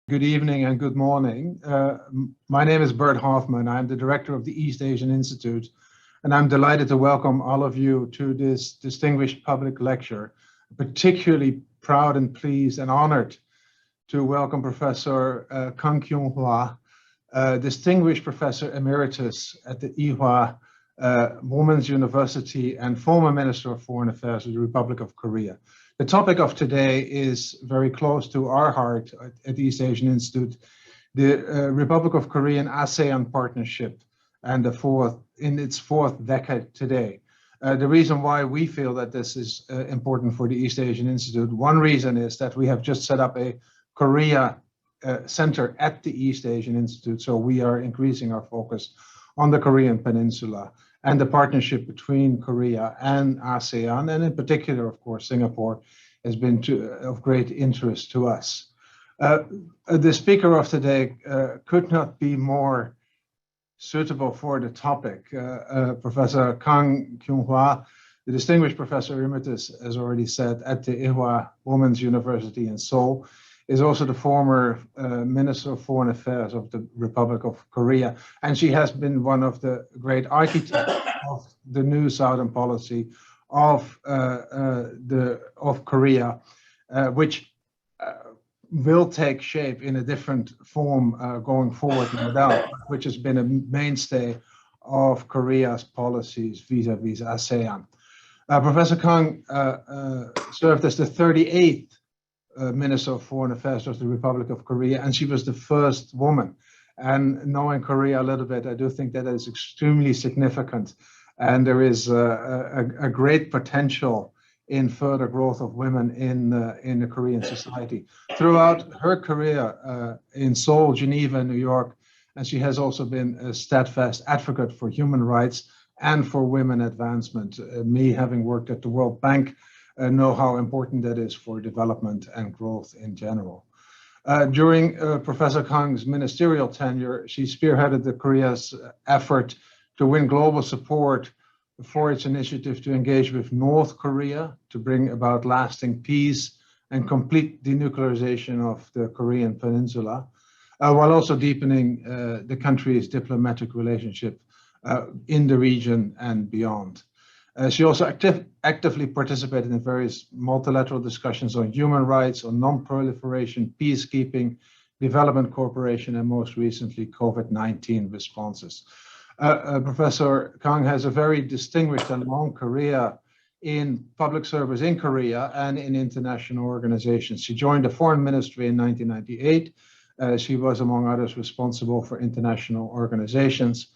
Good evening and good morning. My name is Bert Hoffman. I'm the director of the East Asian Institute, and I'm delighted to welcome all of you to this distinguished public lecture. Particularly proud and pleased and honored to welcome Professor Kyung-wha, distinguished professor emeritus at the Ewha Women's University and former Minister of Foreign Affairs of the Republic of Korea. The topic of today is very close to our heart at the East Asian Institute, the Republic of Korea and ASEAN partnership and in its fourth decade today. The reason why we feel that this is important for the East Asian Institute, one reason is that we have just set up a Korea center at the East Asian Institute, so we are increasing our focus on the Korean Peninsula and the partnership between Korea and ASEAN, and in particular, of course, Singapore has been of great interest to us. The speaker of today could not be more suitable for the topic. Professor Kyung-wha, the distinguished professor emeritus, as already said, at the Ewha Women's University in Seoul, is also the former Minister of Foreign Affairs of the Republic of Korea, and she has been one of the great architects of the new Southern policy of Korea, which will take shape in a different form going forward, no doubt, which has been a mainstay of Korea's policies vis-a-vis ASEAN. Professor Kang served as the 38th Minister of Foreign Affairs of the Republic of Korea, and she was the first woman. And knowing Korea a little bit, I do think that is extremely significant, and there is a great potential in further growth of women in the Korean society. Throughout her career in Seoul, Geneva, and New York, and she has also been a steadfast advocate for human rights and for women advancement. Me, having worked at the World Bank, know how important that is for development and growth in general. During Professor Kang's ministerial tenure, she spearheaded the Korea's effort to win global support for its initiative to engage with North Korea to bring about lasting peace and complete denuclearization of the Korean Peninsula, while also deepening the country's diplomatic relationship in the region and beyond. She also actively participated in various multilateral discussions on human rights, on non-proliferation, peacekeeping, development cooperation, and most recently, COVID-19 responses. Professor Kang has a very distinguished and long career in public service in Korea and in international organizations. She joined the Foreign Ministry in 1998. She was, among others, responsible for international organizations.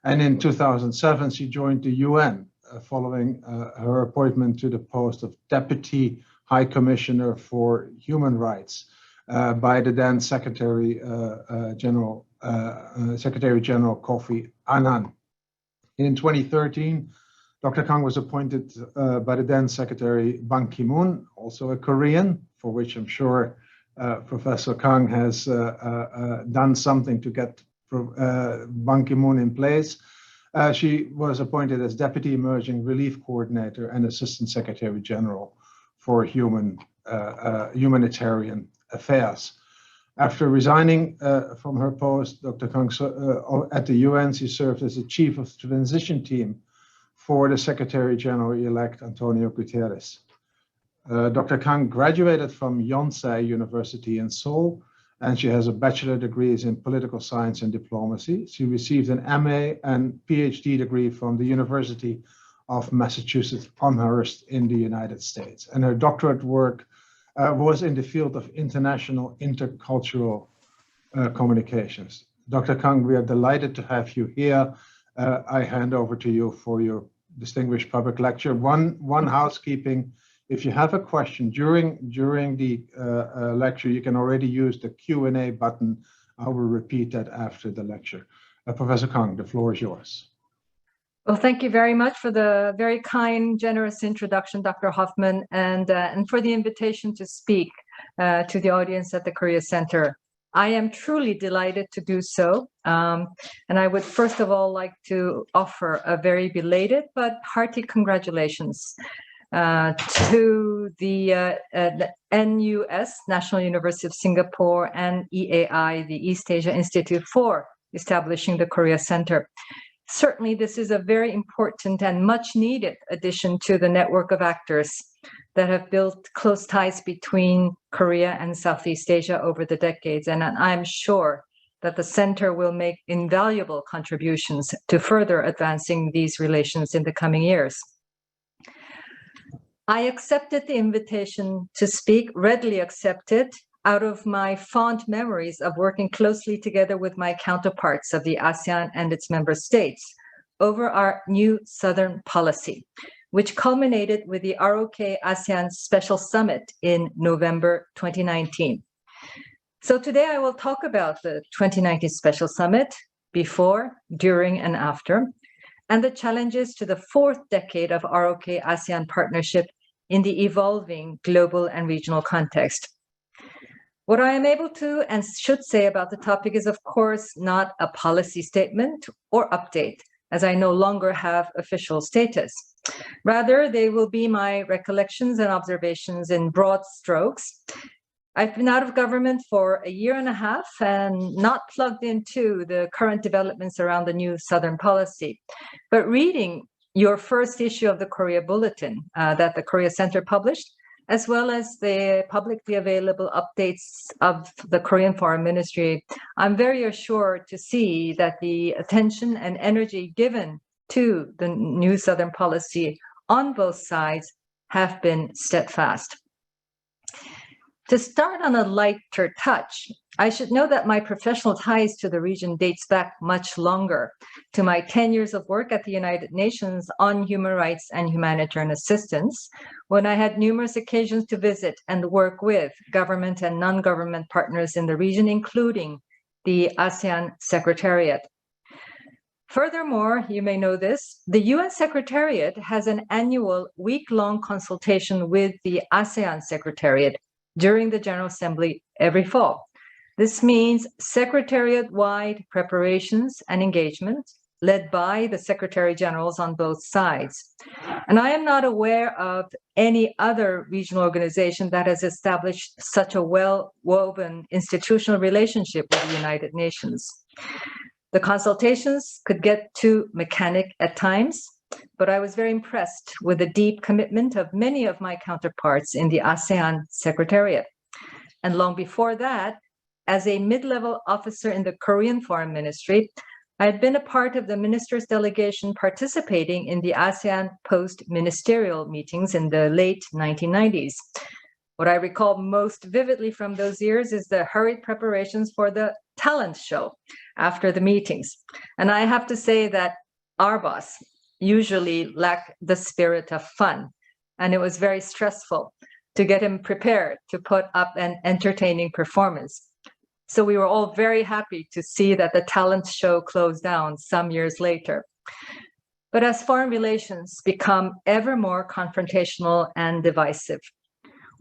And in 2007, she joined the UN, following her appointment to the post of Deputy High Commissioner for Human Rights by the then Secretary General Kofi Annan. In 2013, Dr. Kang was appointed by the then Secretary Ban Ki-moon, also a Korean, for which I'm sure Professor Kang has done something to get Ban Ki-moon in place. She was appointed as Deputy Emerging Relief Coordinator and Assistant Secretary General for Humanitarian Affairs. After resigning from her post, Dr. Kang at the UN, she served as the Chief of the Transition Team for the Secretary General-elect Antonio Guterres. Dr. Kang graduated from Yonsei University in Seoul, and she has a bachelor degrees in political science and diplomacy. She received an MA and PhD degree from the University of Massachusetts Amherst in the United States. And her doctorate work was in the field of international intercultural communications. Dr. Kang, we are delighted to have you here. I hand over to you for your distinguished public lecture. One housekeeping. If you have a question during the lecture, you can already use the Q&A button. I will repeat that after the lecture. Professor Kang, the floor is yours. Well, thank you very much for the very kind, generous introduction, Dr. Hoffman, and for the invitation to speak to the audience at the Korea Center. I am truly delighted to do so. And I would first of all like to offer a very belated but hearty congratulations to the NUS, National University of Singapore, and EAI, the East Asia Institute, for establishing the Korea Center. Certainly, this is a very important and much needed addition to the network of actors that have built close ties between Korea and Southeast Asia over the decades. And I'm sure that the center will make invaluable contributions to further advancing these relations in the coming years. I accepted the invitation to speak, readily accepted, out of my fond memories of working closely together with my counterparts of the ASEAN and its member states over our new Southern policy, which culminated with the RoK-ASEAN Special Summit in November 2019. So today I will talk about the 2019 Special Summit, before, during, and after, and the challenges to the fourth decade of RoK-ASEAN partnership in the evolving global and regional context. What I am able to and should say about the topic is, of course, not a policy statement or update, as I no longer have official status. Rather, they will be my recollections and observations in broad strokes. I've been out of government for a year and a half and not plugged into the current developments around the new Southern policy. But reading your first issue of the Korea Bulletin that the Korea Center published, as well as the publicly available updates of the Korean Foreign Ministry, I'm very assured to see that the attention and energy given to the new Southern policy on both sides have been steadfast. To start on a lighter touch, I should know that my professional ties to the region dates back much longer, to my 10 years of work at the United Nations on human rights and humanitarian assistance, when I had numerous occasions to visit and work with government and non-government partners in the region, including the ASEAN Secretariat. Furthermore, you may know this, the UN Secretariat has an annual week-long consultation with the ASEAN Secretariat during the General Assembly every fall. This means Secretariat-wide preparations and engagement led by the Secretary Generals on both sides. And I am not aware of any other regional organization that has established such a well-woven institutional relationship with the United Nations. The consultations could get too mechanic at times, but I was very impressed with the deep commitment of many of my counterparts in the ASEAN Secretariat. And long before that, as a mid-level officer in the Korean Foreign Ministry, I had been a part of the ministers' delegation participating in the ASEAN post-ministerial meetings in the late 1990s. What I recall most vividly from those years is the hurried preparations for the talent show after the meetings. And I have to say that our boss usually lacked the spirit of fun, and it was very stressful to get him prepared to put up an entertaining performance. So we were all very happy to see that the talent show closed down some years later. But as foreign relations become ever more confrontational and divisive,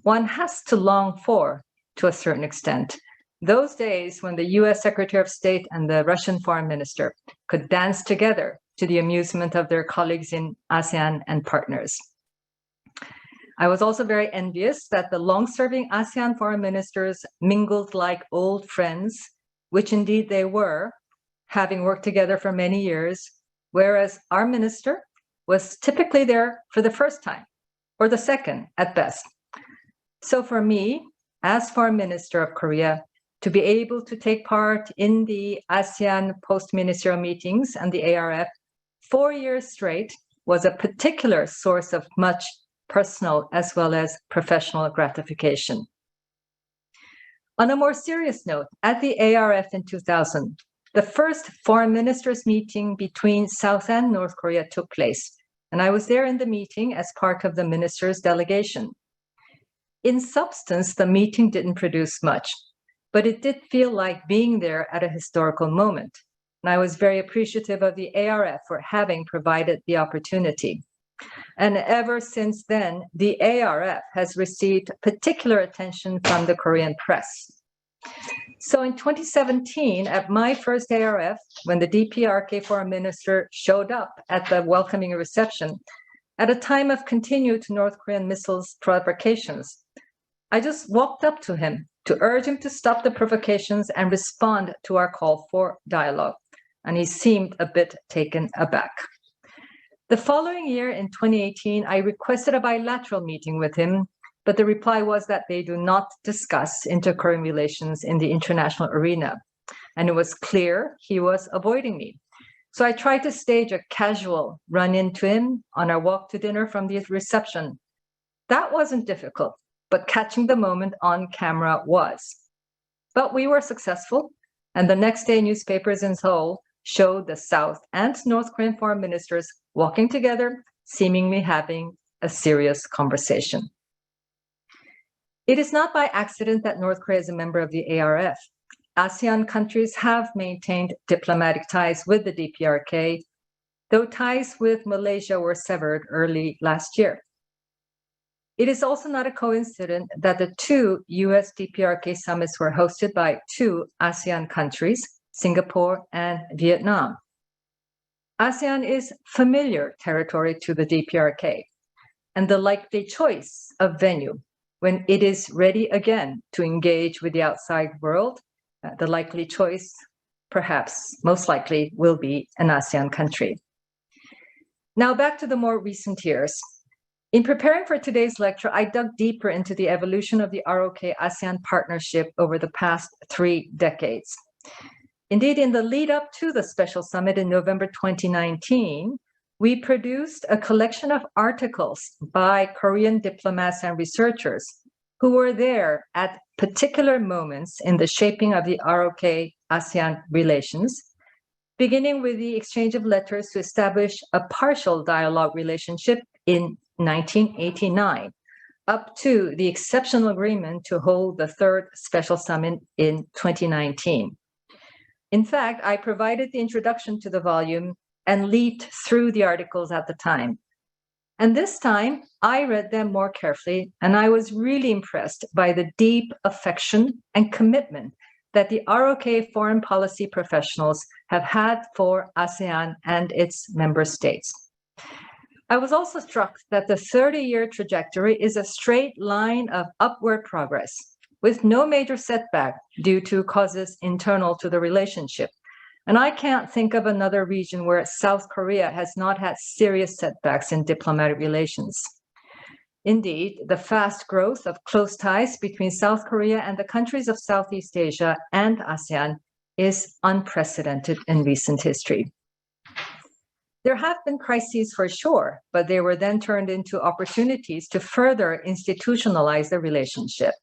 one has to long for, to a certain extent, those days when the US Secretary of State and the Russian Foreign Minister could dance together to the amusement of their colleagues in ASEAN and partners. I was also very envious that the long-serving ASEAN foreign ministers mingled like old friends, which indeed they were, having worked together for many years, whereas our minister was typically there for the first time, or the second at best. So for me, as Foreign Minister of Korea, to be able to take part in the ASEAN post-ministerial meetings and the ARF 4 years straight was a particular source of much personal as well as professional gratification. On a more serious note, at the ARF in 2000, the first foreign ministers meeting between South and North Korea took place, and I was there in the meeting as part of the ministers' delegation. In substance, the meeting didn't produce much, but it did feel like being there at a historical moment, and I was very appreciative of the ARF for having provided the opportunity. And ever since then, the ARF has received particular attention from the Korean press. So in 2017, at my first ARF, when the DPRK foreign minister showed up at the welcoming reception, at a time of continued North Korean missiles provocations. I just walked up to him to urge him to stop the provocations and respond to our call for dialogue, and he seemed a bit taken aback. The following year, in 2018, I requested a bilateral meeting with him, but the reply was that they do not discuss inter-Korean relations in the international arena, and it was clear he was avoiding me. So I tried to stage a casual run-in to him on our walk to dinner from the reception. That wasn't difficult, but catching the moment on camera was. But we were successful, and the next day newspapers in Seoul showed the South and North Korean foreign ministers walking together, seemingly having a serious conversation. It is not by accident that North Korea is a member of the ARF. ASEAN countries have maintained diplomatic ties with the DPRK, though ties with Malaysia were severed early last year. It is also not a coincidence that the two US DPRK summits were hosted by two ASEAN countries, Singapore and Vietnam. ASEAN is familiar territory to the DPRK and the likely choice of venue when it is ready again to engage with the outside world. The likely choice, perhaps most likely, will be an ASEAN country. Now back to the more recent years. In preparing for today's lecture, I dug deeper into the evolution of the RoK-ASEAN partnership over the past 3 decades. Indeed, in the lead up to the special summit in November 2019, we produced a collection of articles by Korean diplomats and researchers who were there at particular moments in the shaping of the RoK-ASEAN relations, beginning with the exchange of letters to establish a partial dialogue relationship in 1989, up to the exceptional agreement to hold the 3rd special summit in 2019. In fact, I provided the introduction to the volume and leafed through the articles at the time. And this time, I read them more carefully, and I was really impressed by the deep affection and commitment that the RoK foreign policy professionals have had for ASEAN and its member states. I was also struck that the 30-year trajectory is a straight line of upward progress, with no major setback due to causes internal to the relationship. And I can't think of another region where South Korea has not had serious setbacks in diplomatic relations. Indeed, the fast growth of close ties between South Korea and the countries of Southeast Asia and ASEAN is unprecedented in recent history. There have been crises for sure, but they were then turned into opportunities to further institutionalize the relationship.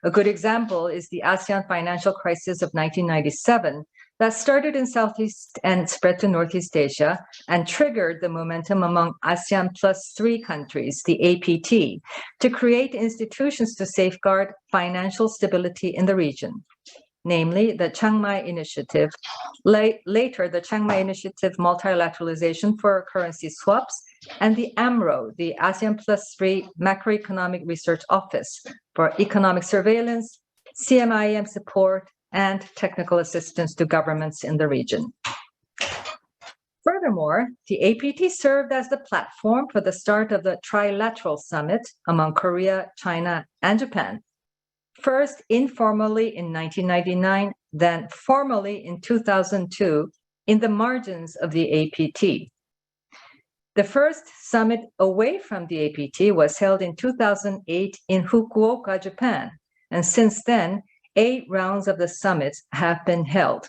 A good example is the ASEAN financial crisis of 1997, that started in Southeast and spread to Northeast Asia and triggered the momentum among ASEAN plus 3 countries, the APT, to create institutions to safeguard financial stability in the region, namely the Chiang Mai Initiative, later the Chiang Mai Initiative Multilateralization for Currency Swaps, and the AMRO, the ASEAN plus 3 Macroeconomic Research Office for Economic Surveillance, CMIM support, and technical assistance to governments in the region. Furthermore, the APT served as the platform for the start of the trilateral summit among Korea, China, and Japan, first informally in 1999, then formally in 2002 in the margins of the APT. The first summit away from the APT was held in 2008 in Fukuoka, Japan, and since then, 8 rounds of the summits have been held.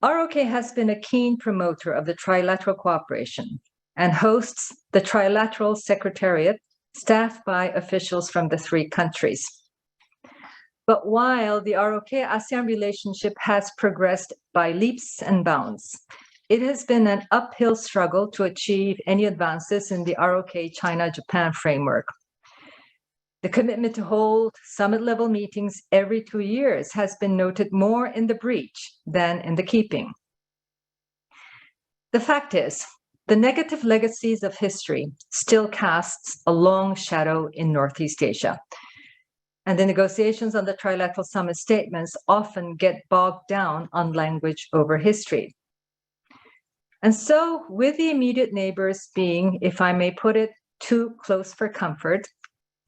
RoK has been a keen promoter of the trilateral cooperation and hosts the Trilateral Secretariat, staffed by officials from the 3 countries. But while the RoK-ASEAN relationship has progressed by leaps and bounds, it has been an uphill struggle to achieve any advances in the RoK-China-Japan framework. The commitment to hold summit-level meetings every 2 years has been noted more in the breach than in the keeping. The fact is, the negative legacies of history still casts a long shadow in Northeast Asia, and the negotiations on the trilateral summit statements often get bogged down on language over history. And so, with the immediate neighbors being, if I may put it, too close for comfort,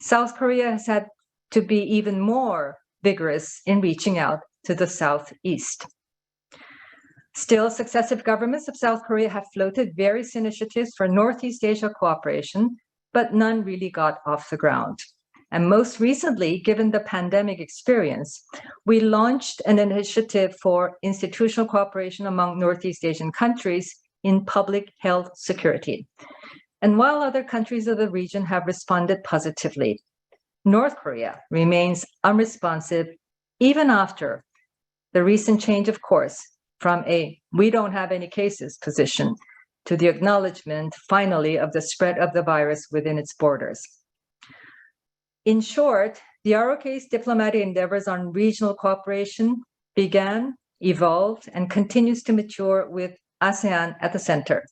South Korea has had to be even more vigorous in reaching out to the Southeast. Still, successive governments of South Korea have floated various initiatives for Northeast Asia cooperation, but none really got off the ground. And most recently, given the pandemic experience, we launched an initiative for institutional cooperation among Northeast Asian countries in public health security. And while other countries of the region have responded positively, North Korea remains unresponsive even after the recent change of course from a "we don't have any cases" position to the acknowledgement, finally, of the spread of the virus within its borders. In short, the RoK's diplomatic endeavors on regional cooperation began, evolved, and continues to mature with ASEAN at the center.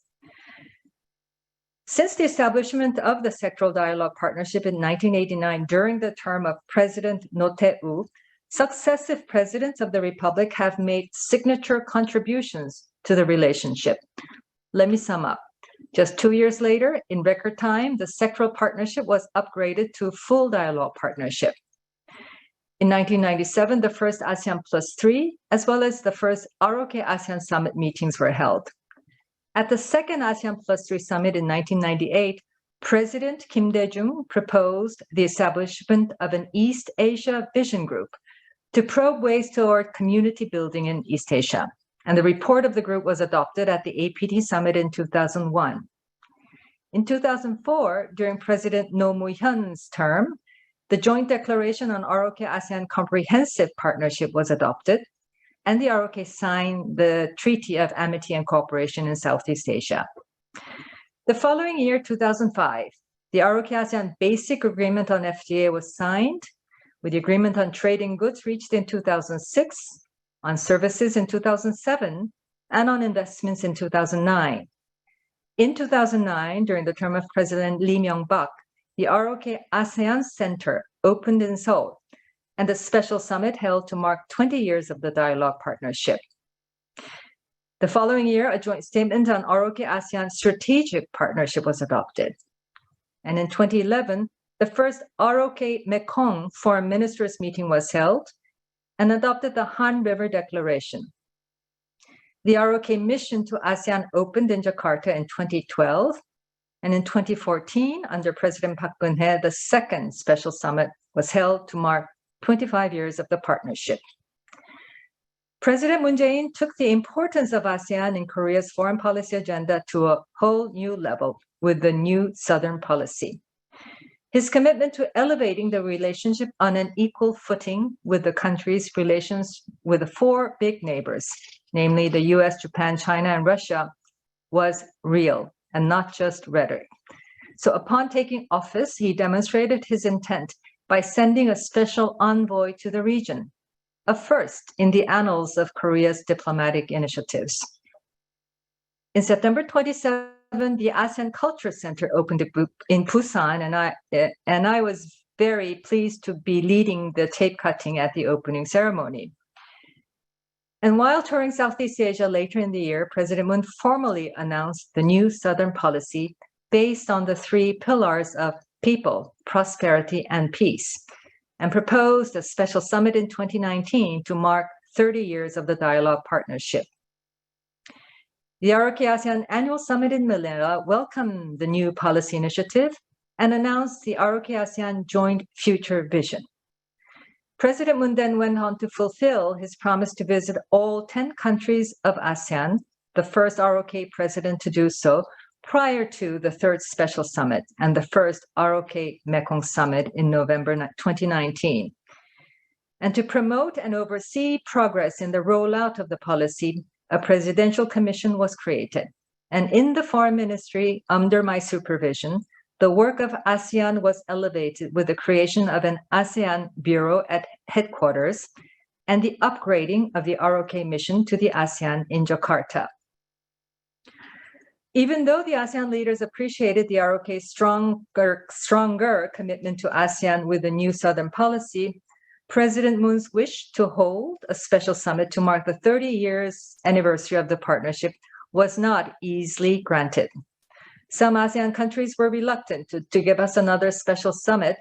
Since the establishment of the Sectoral Dialogue Partnership in 1989 during the term of President Roh Tae-woo, successive presidents of the Republic have made signature contributions to the relationship. Let me sum up. Just 2 years later, in record time, the sectoral partnership was upgraded to full dialogue partnership. In 1997, the first ASEAN +3, as well as the first RoK-ASEAN Summit meetings were held. At the second ASEAN +3 Summit in 1998, President Kim Dae-jung proposed the establishment of an East Asia Vision Group to probe ways toward community building in East Asia. And the report of the group was adopted at the APT Summit in 2001. In 2004, during President Roh Moo-hyun's term, the Joint Declaration on RoK-ASEAN Comprehensive Partnership was adopted, and the RoK signed the Treaty of Amity and Cooperation in Southeast Asia. The following year, 2005, the RoK-ASEAN Basic Agreement on FTA was signed, with the Agreement on Trade in Goods reached in 2006, on services in 2007, and on investments in 2009. In 2009, during the term of President Lee Myung-bak, the RoK-ASEAN Center opened in Seoul, and a special summit held to mark 20 years of the dialogue partnership. The following year, a joint statement on RoK-ASEAN strategic partnership was adopted. And in 2011, the first RoK-Mekong Foreign Ministers meeting was held and adopted the Han River Declaration. The RoK mission to ASEAN opened in Jakarta in 2012, and in 2014, under President Park Geun-hye, the second special summit was held to mark 25 years of the partnership. President Moon Jae-in took the importance of ASEAN in Korea's foreign policy agenda to a whole new level with the new Southern policy. His commitment to elevating the relationship on an equal footing with the country's relations with the four big neighbors, namely the US, Japan, China, and Russia, was real and not just rhetoric. So upon taking office, he demonstrated his intent by sending a special envoy to the region, a first in the annals of Korea's diplomatic initiatives. In September 27, the ASEAN Culture Center opened in Busan, and I was very pleased to be leading the tape cutting at the opening ceremony. And while touring Southeast Asia later in the year, President Moon formally announced the new Southern policy based on the three pillars of people, prosperity, and peace, and proposed a special summit in 2019 to mark 30 years of the dialogue partnership. The RoK-ASEAN Annual Summit in Manila welcomed the new policy initiative and announced the RoK-ASEAN Joint Future Vision. President Moon then went on to fulfill his promise to visit all 10 countries of ASEAN, the first RoK president to do so, prior to the third special summit and the first RoK-Mekong Summit in November 2019. And to promote and oversee progress in the rollout of the policy, a presidential commission was created. And in the foreign ministry, under my supervision, the work of ASEAN was elevated with the creation of an ASEAN Bureau at headquarters and the upgrading of the RoK mission to the ASEAN in Jakarta. Even though the ASEAN leaders appreciated the RoK's stronger commitment to ASEAN with the new Southern policy, President Moon's wish to hold a special summit to mark the 30 years anniversary of the partnership was not easily granted. Some ASEAN countries were reluctant to give us another special summit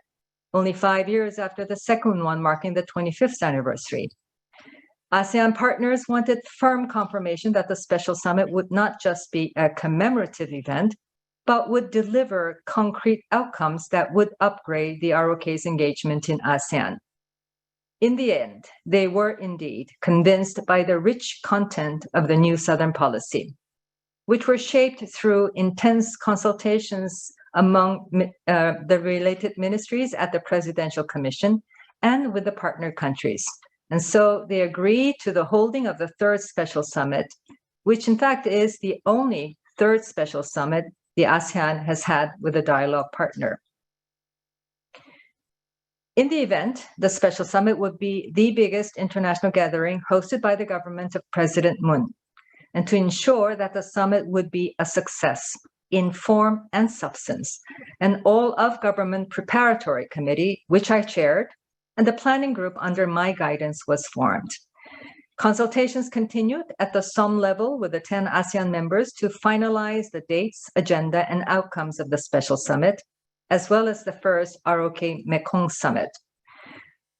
only 5 years after the second one marking the 25th anniversary. ASEAN partners wanted firm confirmation that the special summit would not just be a commemorative event, but would deliver concrete outcomes that would upgrade the RoK's engagement in ASEAN. In the end, they were indeed convinced by the rich content of the new Southern policy, which were shaped through intense consultations among the related ministries at the Presidential Commission and with the partner countries. And so they agreed to the holding of the third special summit, which in fact is the only third special summit the ASEAN has had with a dialogue partner. In the event, the special summit would be the biggest international gathering hosted by the government of President Moon. And to ensure that the summit would be a success in form and substance, an all-of-government preparatory committee, which I chaired, and the planning group under my guidance was formed. Consultations continued at the SOM level with the 10 ASEAN members to finalize the dates, agenda, and outcomes of the special summit, as well as the first RoK-Mekong Summit.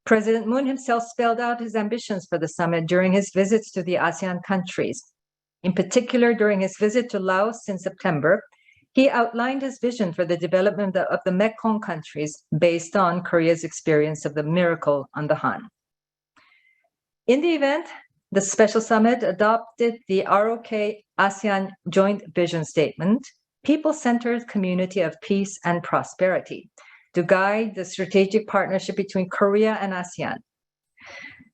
President Moon himself spelled out his ambitions for the summit during his visits to the ASEAN countries. In particular, during his visit to Laos in September, he outlined his vision for the development of the Mekong countries based on Korea's experience of the miracle on the Han. In the event, the special summit adopted the RoK-ASEAN Joint Vision Statement, People-Centered Community of Peace and Prosperity, to guide the strategic partnership between Korea and ASEAN.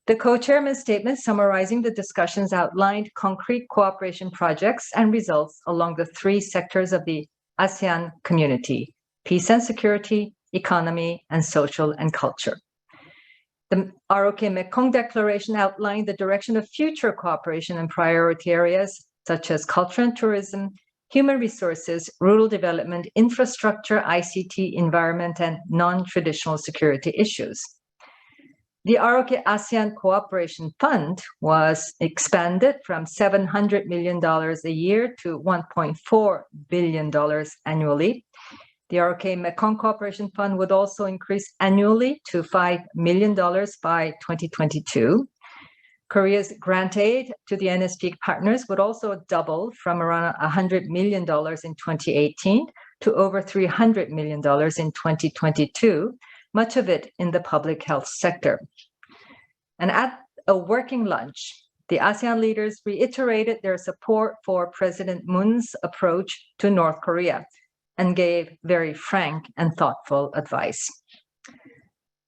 The co-chairman's statement summarizing the discussions outlined concrete cooperation projects and results along the three sectors of the ASEAN community: peace and security, economy, and social and culture. The RoK-Mekong Declaration outlined the direction of future cooperation in priority areas such as culture and tourism, human resources, rural development, infrastructure, ICT, environment, and non-traditional security issues. The RoK-ASEAN Cooperation Fund was expanded from $700 million a year to $1.4 billion annually. The RoK-Mekong Cooperation Fund would also increase annually to $5 million by 2022. Korea's grant aid to the NSP partners would also double from around $100 million in 2018 to over $300 million in 2022, much of it in the public health sector. And at a working lunch, the ASEAN leaders reiterated their support for President Moon's approach to North Korea and gave very frank and thoughtful advice.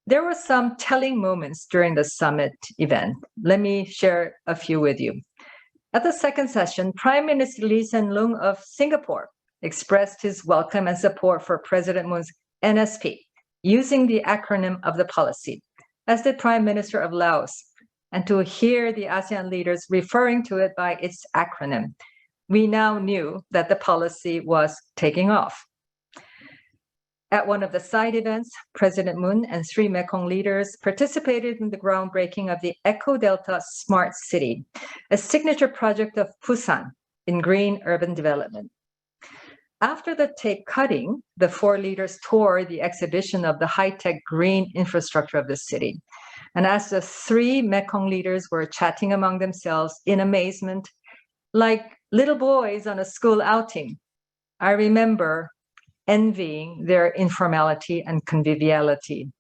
There were some telling moments during the summit event. Let me share a few with you. At the second session, Prime Minister Lee Hsien-loong of Singapore expressed his welcome and support for President Moon's NSP, using the acronym of the policy, as did Prime Minister of Laos. And to hear the ASEAN leaders referring to it by its acronym, we now knew that the policy was taking off. At one of the side events, President Moon and three Mekong leaders participated in the groundbreaking of the Eco Delta Smart City, a signature project of Busan in green urban development. After the tape cutting, the four leaders toured the exhibition of the high-tech green infrastructure of the city. And as the three Mekong leaders were chatting among themselves in amazement, like little boys on a school outing, I remember envying their informality and conviviality.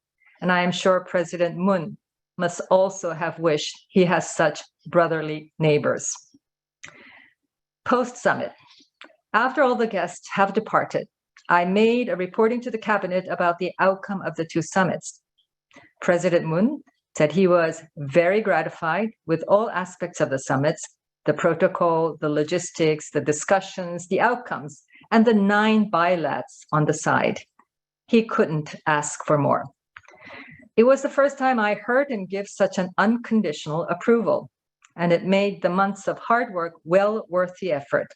And I am sure President Moon must also have wished he has such brotherly neighbors. Post-summit, after all the guests have departed, I made a reporting to the cabinet about the outcome of the two summits. President Moon said he was very gratified with all aspects of the summits, the protocol, the logistics, the discussions, the outcomes, and the 9 bilats on the side. He couldn't ask for more. It was the first time I heard him give such an unconditional approval, and it made the months of hard work well worth the effort.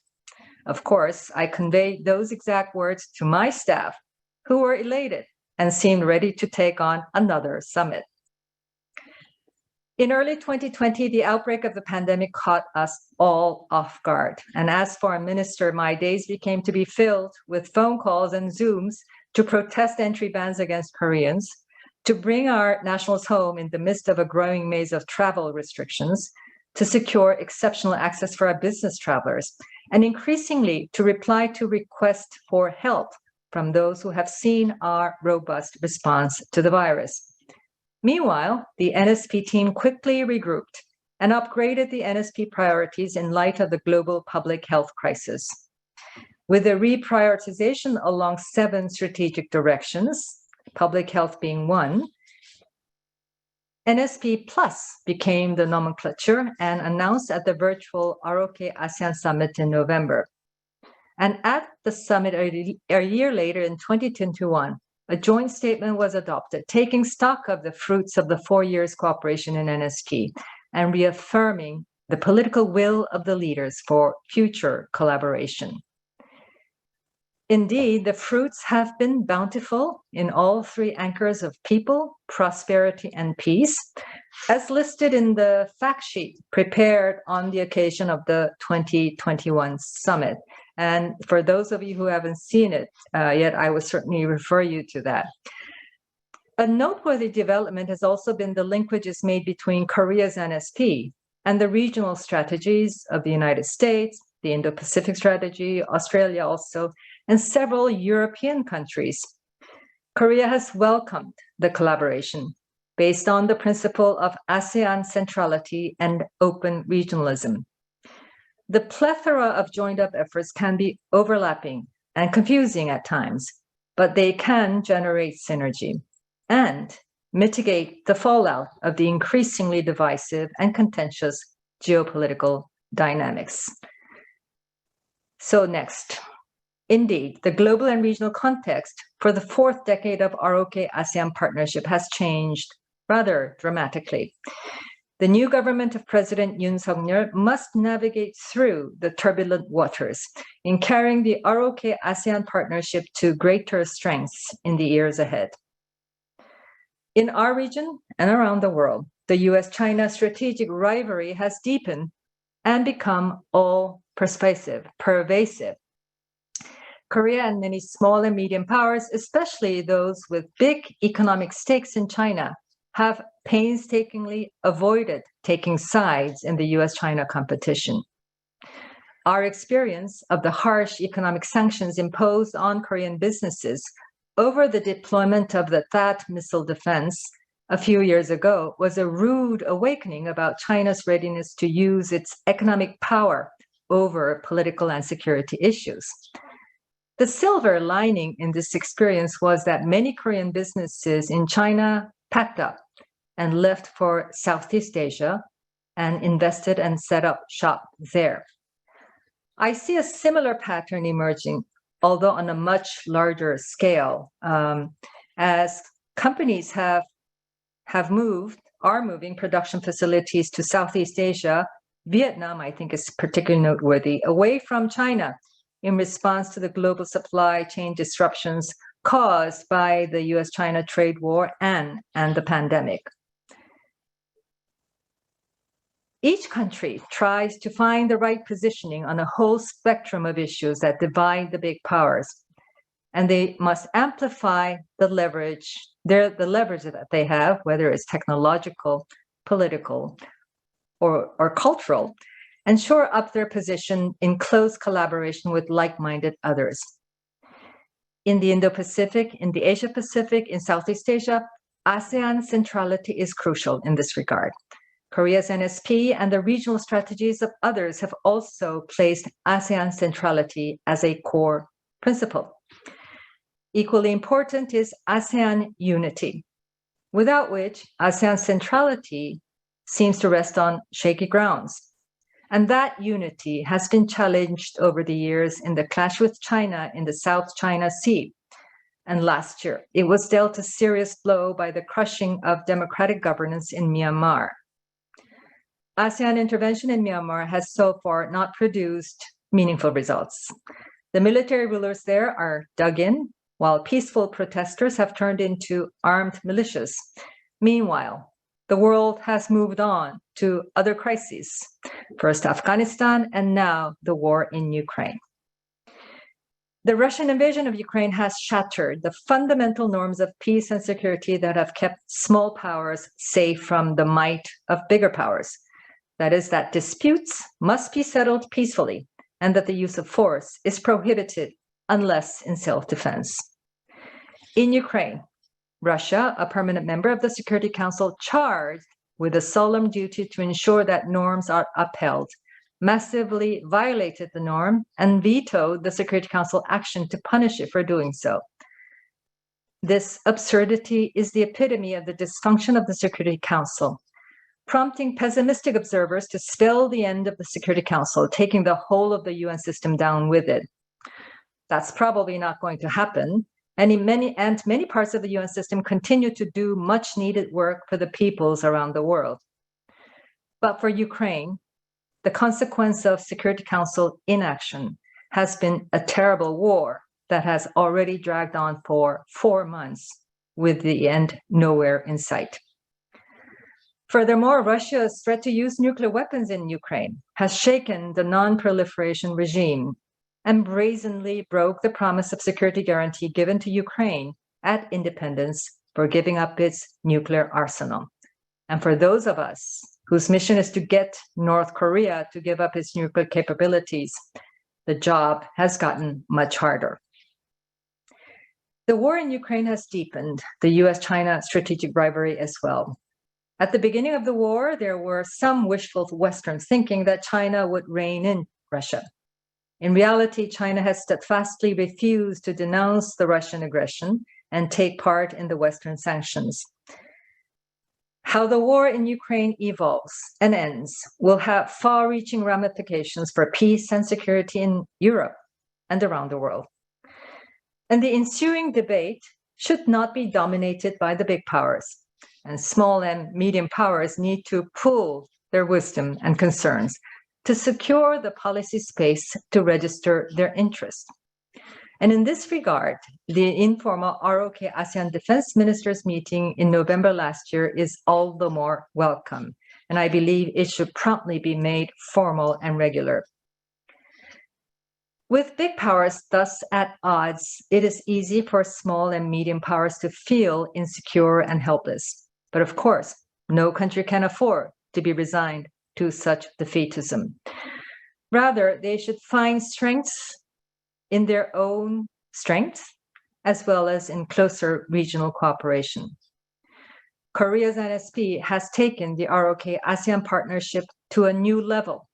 Of course, I conveyed those exact words to my staff, who were elated and seemed ready to take on another summit. In early 2020, the outbreak of the pandemic caught us all off guard. And as foreign minister, my days became to be filled with phone calls and Zooms to protest entry bans against Koreans, to bring our nationals home in the midst of a growing maze of travel restrictions, to secure exceptional access for our business travelers, and increasingly to reply to requests for help from those who have seen our robust response to the virus. Meanwhile, the NSP team quickly regrouped and upgraded the NSP priorities in light of the global public health crisis. With a reprioritization along 7 strategic directions, public health being one, NSP Plus became the nomenclature and announced at the virtual RoK-ASEAN Summit in November. And at the summit a year later in 2021, a joint statement was adopted, taking stock of the fruits of the 4 years cooperation in NSP and reaffirming the political will of the leaders for future collaboration. Indeed, the fruits have been bountiful in all 3 anchors of people, prosperity, and peace, as listed in the fact sheet prepared on the occasion of the 2021 summit. And for those of you who haven't seen it yet, I will certainly refer you to that. A noteworthy development has also been the linkages made between Korea's NSP and the regional strategies of the United States, the Indo-Pacific Strategy, Australia also, and several European countries. Korea has welcomed the collaboration based on the principle of ASEAN centrality and open regionalism. The plethora of joined-up efforts can be overlapping and confusing at times, but they can generate synergy and mitigate the fallout of the increasingly divisive and contentious geopolitical dynamics. So next, indeed, the global and regional context for the 4th decade of RoK-ASEAN partnership has changed rather dramatically. The new government of President Yoon Suk-yeol must navigate through the turbulent waters in carrying the RoK-ASEAN partnership to greater strengths in the years ahead. In our region and around the world, the US-China strategic rivalry has deepened and become all-pervasive. Korea and many small and medium powers, especially those with big economic stakes in China, have painstakingly avoided taking sides in the US-China competition. Our experience of the harsh economic sanctions imposed on Korean businesses over the deployment of the THAAD missile defense a few years ago was a rude awakening about China's readiness to use its economic power over political and security issues. The silver lining in this experience was that many Korean businesses in China packed up and left for Southeast Asia and invested and set up shop there. I see a similar pattern emerging, although on a much larger scale, as companies are moving production facilities to Southeast Asia. Vietnam, I think, is particularly noteworthy, away from China in response to the global supply chain disruptions caused by the US-China trade war and the pandemic. Each country tries to find the right positioning on a whole spectrum of issues that divide the big powers, and they must amplify the leverage that they have, whether it's technological, political, or cultural, and shore up their position in close collaboration with like-minded others. In the Indo-Pacific, in the Asia-Pacific, in Southeast Asia, ASEAN centrality is crucial in this regard. Korea's NSP and the regional strategies of others have also placed ASEAN centrality as a core principle. Equally important is ASEAN unity, without which ASEAN centrality seems to rest on shaky grounds. And that unity has been challenged over the years in the clash with China in the South China Sea. And last year, it was dealt a serious blow by the crushing of democratic governance in Myanmar. ASEAN intervention in Myanmar has so far not produced meaningful results. The military rulers there are dug in, while peaceful protesters have turned into armed militias. Meanwhile, the world has moved on to other crises, first Afghanistan and now the war in Ukraine. The Russian invasion of Ukraine has shattered the fundamental norms of peace and security that have kept small powers safe from the might of bigger powers. That is, that disputes must be settled peacefully and that the use of force is prohibited unless in self-defense. In Ukraine, Russia, a permanent member of the Security Council, charged with a solemn duty to ensure that norms are upheld, massively violated the norm and vetoed the Security Council action to punish it for doing so. This absurdity is the epitome of the dysfunction of the Security Council, prompting pessimistic observers to spell the end of the Security Council, taking the whole of the UN system down with it. That's probably not going to happen, and many parts of the UN system continue to do much needed work for the peoples around the world. But for Ukraine, the consequence of Security Council inaction has been a terrible war that has already dragged on for 4 months, with the end nowhere in sight. Furthermore, Russia's threat to use nuclear weapons in Ukraine has shaken the non-proliferation regime and brazenly broke the promise of security guarantee given to Ukraine at independence for giving up its nuclear arsenal. And for those of us whose mission is to get North Korea to give up its nuclear capabilities, the job has gotten much harder. The war in Ukraine has deepened the US-China strategic rivalry as well. At the beginning of the war, there were some wishful Western thinking that China would rein in Russia. In reality, China has steadfastly refused to denounce the Russian aggression and take part in the Western sanctions. How the war in Ukraine evolves and ends will have far-reaching ramifications for peace and security in Europe and around the world. And the ensuing debate should not be dominated by the big powers, and small and medium powers need to pool their wisdom and concerns to secure the policy space to register their interest. And in this regard, the informal RoK-ASEAN Defense Ministers meeting in November last year is all the more welcome, and I believe it should promptly be made formal and regular. With big powers thus at odds, it is easy for small and medium powers to feel insecure and helpless. But of course, no country can afford to be resigned to such defeatism. Rather, they should find strengths in their own strengths, as well as in closer regional cooperation. Korea's NSP has taken the RoK-ASEAN partnership to a new level,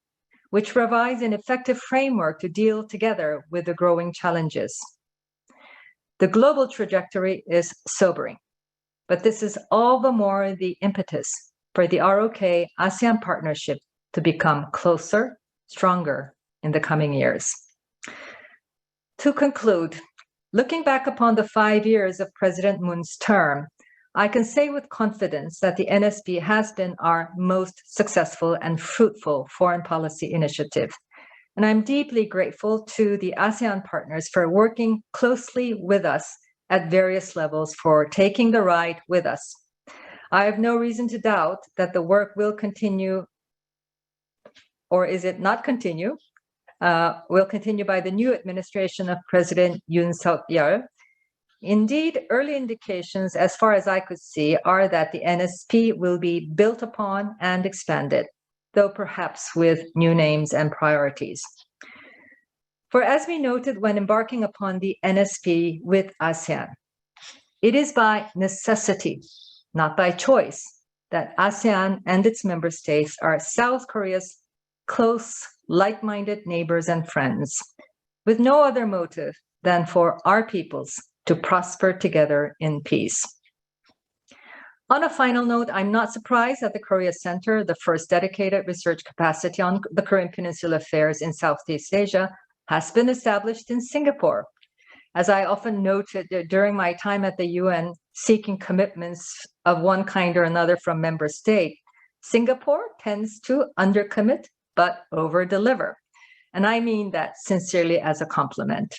which provides an effective framework to deal together with the growing challenges. The global trajectory is sobering, but this is all the more the impetus for the RoK-ASEAN partnership to become closer, stronger in the coming years. To conclude, looking back upon the 5 years of President Moon's term, I can say with confidence that the NSP has been our most successful and fruitful foreign policy initiative. And I'm deeply grateful to the ASEAN partners for working closely with us at various levels, for taking the ride with us. I have no reason to doubt that the work will continue, or is it not continue, will continue by the new administration of President Yoon Suk-yeol. Indeed, early indications, as far as I could see, are that the NSP will be built upon and expanded, though perhaps with new names and priorities. For as we noted when embarking upon the NSP with ASEAN, it is by necessity, not by choice, that ASEAN and its member states are South Korea's close, like-minded neighbors and friends, with no other motive than for our peoples to prosper together in peace. On a final note, I'm not surprised that the Korea Center, the first dedicated research capacity on the Korean Peninsula affairs in Southeast Asia, has been established in Singapore. As I often noted during my time at the UN, seeking commitments of one kind or another from member states, Singapore tends to undercommit but over-deliver. And I mean that sincerely as a compliment.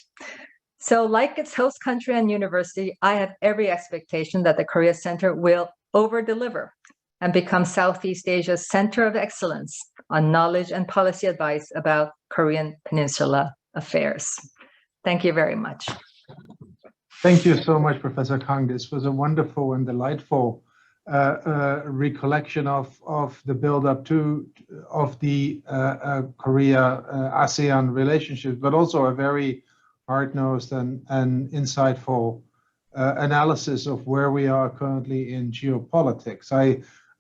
So like its host country and university, I have every expectation that the Korea Center will over-deliver and become Southeast Asia's center of excellence on knowledge and policy advice about Korean Peninsula affairs. Thank you very much. Thank you so much, Professor Kang. This was a wonderful and delightful recollection of the build-up of the Korea-ASEAN relationship, but also a very hard-nosed and insightful analysis of where we are currently in geopolitics.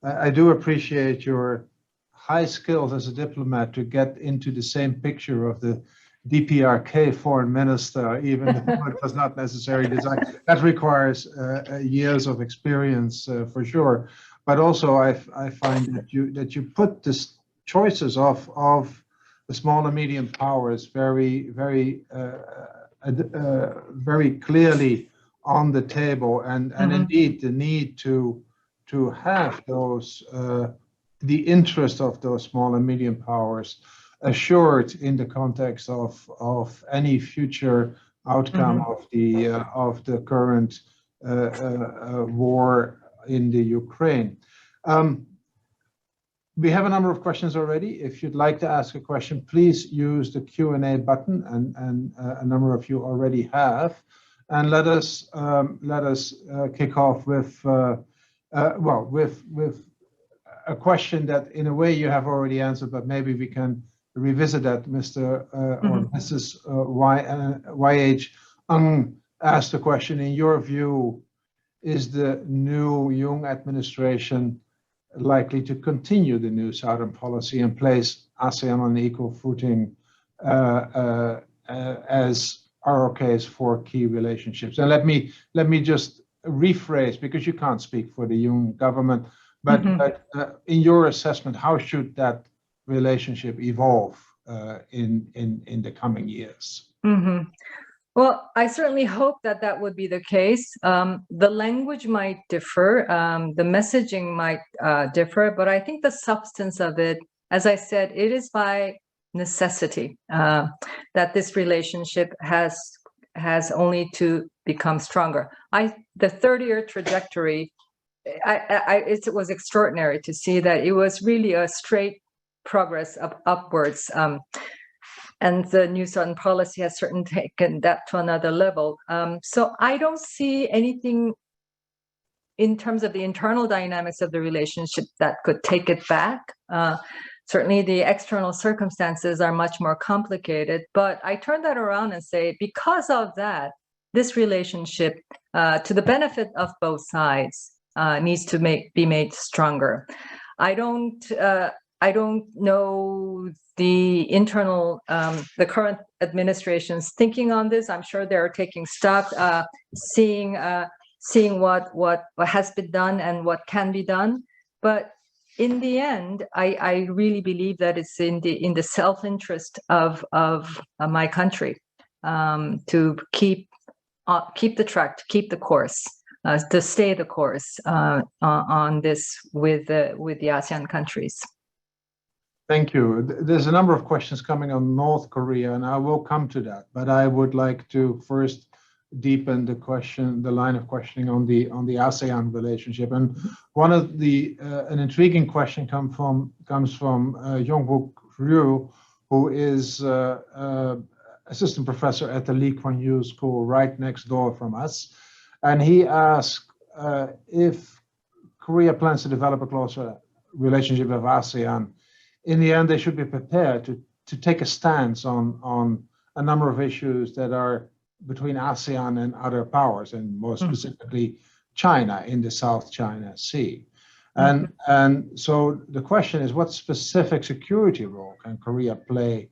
I do appreciate your high skills as a diplomat to get into the same picture of the DPRK foreign minister, even if it was not necessarily designed. That requires years of experience for sure. But also, I find that you put the choices of the small and medium powers very clearly on the table, and indeed the need to have those the interest of those small and medium powers assured in the context of any future outcome of the current war in the Ukraine. We have a number of questions already. If you'd like to ask a question, please use the Q&A button, and a number of you already have. And let us kick off with a question that in a way you have already answered, but maybe we can revisit that. Mr. or Mrs. YH asked the question: in your view, is the new Yoon administration likely to continue the new Southern policy and place ASEAN on equal footing as RoK's four key relationships? And let me just rephrase, because you can't speak for the Yoon government, but in your assessment, how should that relationship evolve in the coming years? Well, I certainly hope that would be the case. The language might differ, the messaging might differ, but I think the substance of it, as I said, it is by necessity that this relationship has only to become stronger. The 30-year trajectory, it was extraordinary to see that it was really a straight progress upwards. And the New Southern policy has certainly taken that to another level. So I don't see anything in terms of the internal dynamics of the relationship that could take it back. Certainly the external circumstances are much more complicated, but I turn that around and say, because of that, this relationship, to the benefit of both sides, needs to be made stronger. I don't know the internal, the current administration's thinking on this. I'm sure they're taking stock, seeing what has been done and what can be done. But in the end, I really believe that it's in the self-interest of my country to keep the track, to keep the course, to stay the course on this with the ASEAN countries. Thank you. There's a number of questions coming on North Korea, and I will come to that. But I would like to first deepen the line of questioning on the ASEAN relationship. And one of an intriguing question comes from Young-wook Ryu, who is assistant professor at the Lee Kuan Yew School right next door from us. And he asked if Korea plans to develop a closer relationship with ASEAN, in the end, they should be prepared to take a stance on a number of issues that are between ASEAN and other powers, and more specifically China in the South China Sea. And so the question is, what specific security role can Korea play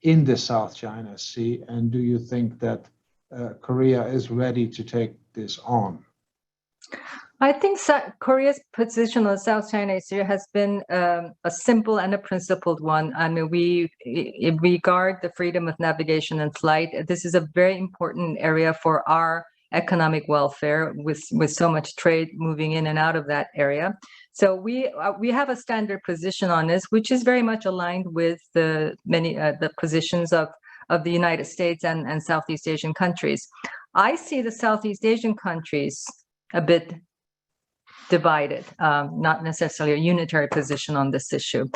in the South China Sea? And do you think that Korea is ready to take this on? I think Korea's position on South China Sea has been a simple and a principled one. I mean, we regard the freedom of navigation and flight. This is a very important area for our economic welfare, with so much trade moving in and out of that area. So we have a standard position on this, which is very much aligned with the positions of the United States and Southeast Asian countries. I see the Southeast Asian countries a bit divided, not necessarily a unitary position on this issue.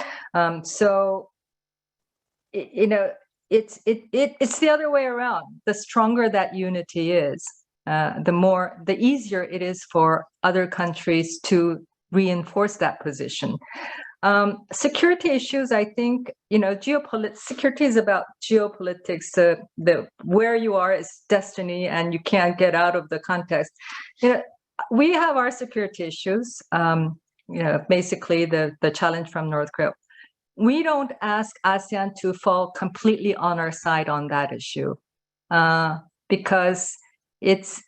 It's the other way around. The stronger that unity is, the easier it is for other countries to reinforce that position. Security issues, I think, security is about geopolitics. Where you are is destiny, and you can't get out of the context. We have our security issues. Basically the challenge from North Korea. We don't ask ASEAN to fall completely on our side on that issue, because it's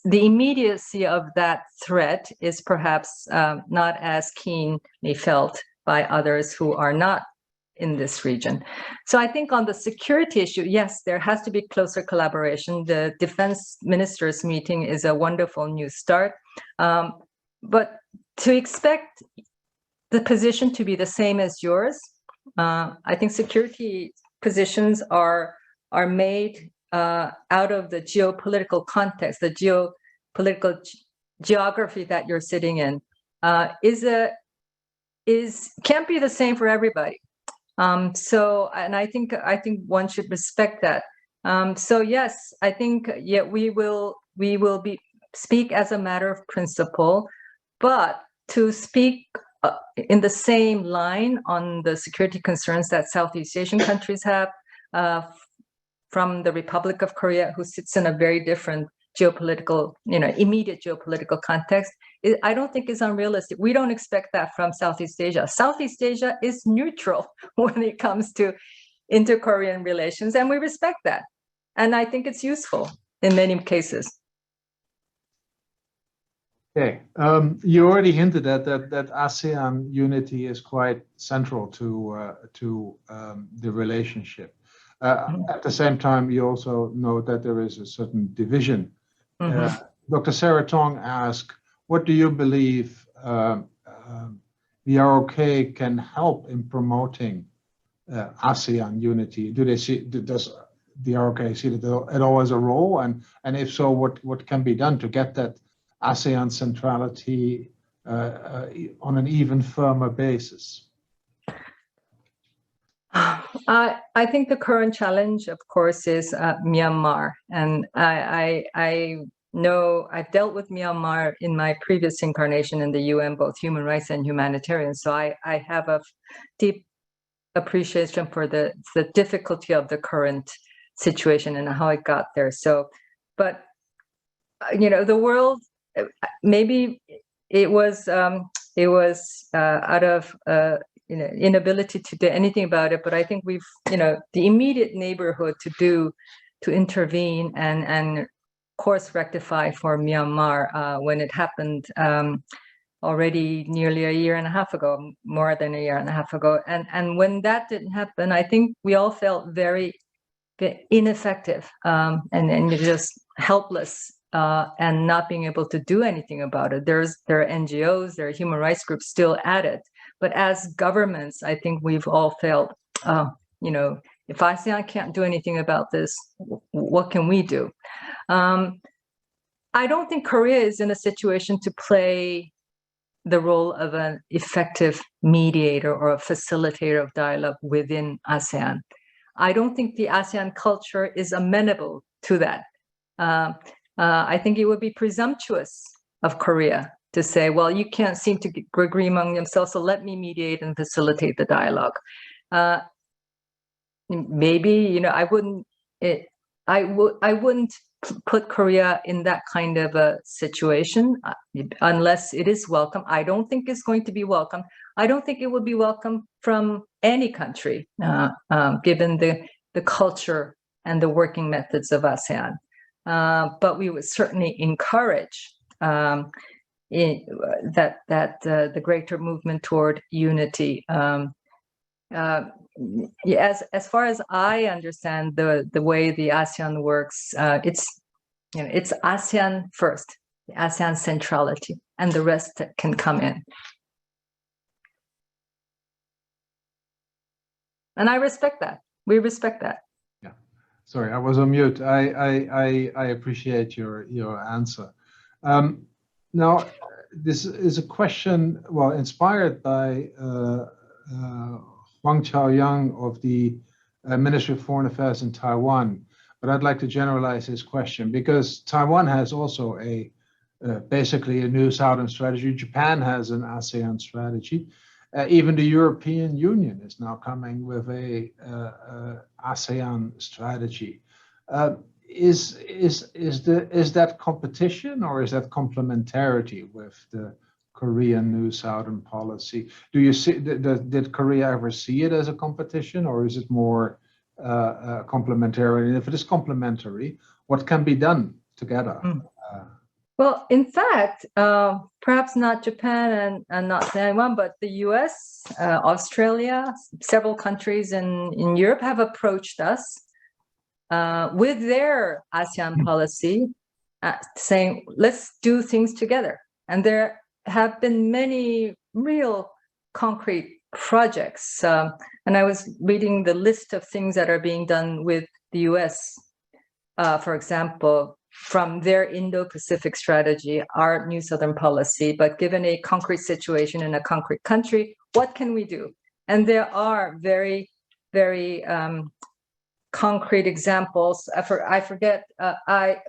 the immediacy of that threat is perhaps not as keenly felt by others who are not in this region. So I think on the security issue, yes, there has to be closer collaboration. The defense ministers meeting is a wonderful new start, but to expect the position to be the same as yours, I think security positions are made out of the geopolitical context, the geopolitical geography that you're sitting in, can't be the same for everybody. And I think one should respect that. So yes, I think we will speak as a matter of principle, but to speak in the same line on the security concerns that Southeast Asian countries have, from the Republic of Korea, who sits in a very different geopolitical, immediate geopolitical context, I don't think is unrealistic. We don't expect that from Southeast Asia. Southeast Asia is neutral when it comes to inter-Korean relations, and we respect that. And I think it's useful in many cases. Okay, you already hinted at that ASEAN unity is quite central to the relationship. At the same time, you also know that there is a certain division. Dr. Sarah Tong asked, what do you believe the RoK can help in promoting ASEAN unity? Does the RoK see it at all as a role? And if so, what can be done to get that ASEAN centrality on an even firmer basis? I think the current challenge, of course, is Myanmar. And I know I've dealt with Myanmar in my previous incarnation in the UN, both human rights and humanitarian. So I have a deep appreciation for the difficulty of the current situation and how it got there. So, but, the world, maybe it was out of inability to do anything about it, but I think we've the immediate neighborhood to intervene and course rectify for Myanmar when it happened already nearly a year and a half ago, more than a year and a half ago, and when that didn't happen, I think we all felt very ineffective and just helpless. And not being able to do anything about it. There are NGOs, there are human rights groups still at it. But as governments, I think we've all felt, if ASEAN can't do anything about this, what can we do? I don't think Korea is in a situation to play the role of an effective mediator or a facilitator of dialogue within ASEAN. I don't think the ASEAN culture is amenable to that. I think it would be presumptuous of Korea to say, well, you can't seem to agree among themselves, so let me mediate and facilitate the dialogue. Maybe, I wouldn't put Korea in that kind of a situation unless it is welcome. I don't think it's going to be welcome. I don't think it would be welcome from any country, given the culture and the working methods of ASEAN. But we would certainly encourage the greater movement toward unity. As far as I understand the way the ASEAN works, it's ASEAN first, the ASEAN centrality, and the rest can come in. And I respect that. We respect that. Sorry, I was on mute. I appreciate your answer. Now, this is a question, well, inspired by Huang Chaoyang of the Ministry of Foreign Affairs in Taiwan. But I'd like to generalize his question because Taiwan has also basically a new Southern strategy. Japan has an ASEAN strategy. Even the European Union is now coming with a ASEAN strategy. Is that competition or is that complementarity with the Korean New Southern policy? Do you see, did Korea ever see it as a competition, or is it more complementary? And if it is complementary, what can be done together? Well, in fact, perhaps not Japan and not Taiwan, but the US, Australia, several countries in Europe have approached us with their ASEAN policy, saying, let's do things together. And there have been many real concrete projects. And I was reading the list of things that are being done with the US, for example, from their Indo-Pacific strategy, our New Southern policy, but given a concrete situation in a concrete country, what can we do? And there are very, very concrete examples. I forget